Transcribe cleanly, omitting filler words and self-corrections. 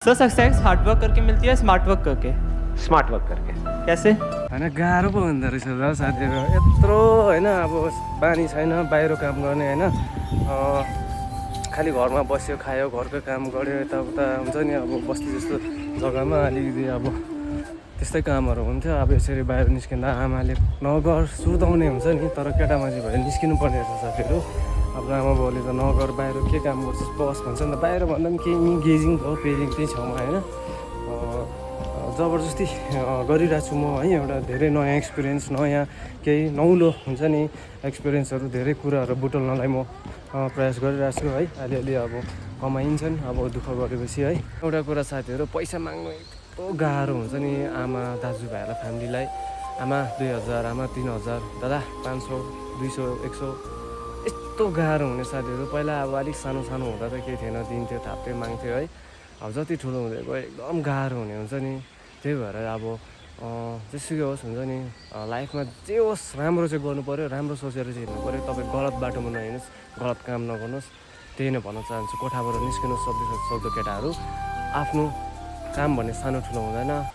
So success hard work करके मिलती है स्मार्ट वर्क करके? स्मार्ट वर्क करके। कैसे? होइन गाह्रो पो हुँदो रहेछ ल साथीहरू यत्रो होइन अब बानी छैन बाहिर काम गर्ने होइन खालि घरमा बस्यो खायो घरको काम गऱ्यो यताउता हुन्छ नि अब बस्ती जस्तो जग्गामा अलिकति अब त्यस्तै कामहरू हुन्थ्यो अब यसरी बाहिर निस्किँदा आमाले नगर सुर्ताउने हुन्छ नि तर केटा मान्छे भएर निस्किनु पर्ने रहेछ साथीहरू अब आमा बाउले त नगर बाहिर के काम गर्छस् बस भन्छ नि त बाहिर भन्दा पनि केही गेजिङ भयो पेजिङ त्यही छेउमा होइन जबरजस्ती गरिरहेको छु म है एउटा धेरै नयाँ एक्सपिरियन्स नयाँ केही नौलो हुन्छ नि एक्सपिरियन्सहरू धेरै कुराहरू बुटल्नलाई म प्रयास गरिरहेको छु है अलिअलि अब कमाइन्छन् अब दुःख गरेपछि है एउटा कुरा साथीहरू पैसा माग्नु यस्तो गाह्रो हुन्छ नि आमा दाजुभाइहरूलाई फ्यामिलीलाई आमा 2000 आमा 3000 दादा 500 200 100 यस्तो गाह्रो हुने साथीहरू पहिला अब अलिक सानो सानो हुँदा त केही थिएन दिन्थ्यो थाप्थ्यो माग्थ्यो है अब जति ठुलो हुँदै गयो एकदम गाह्रो हुने हुन्छ नि त्यही भएर अब जेसुकै होस् हुन्छ नि लाइफमा जे होस् राम्रो चाहिँ गर्नु पऱ्यो राम्रो सोचेर चाहिँ हिँड्नु पऱ्यो तपाईँ गलत बाटोमा नहिँड्नुहोस् गलत काम नगर्नुहोस् त्यही नै भन्न चाहन्छु कोठाबाट निस्किनु सक्दो केटाहरू आफ्नो काम भन्ने सानो ठुलो हुँदैन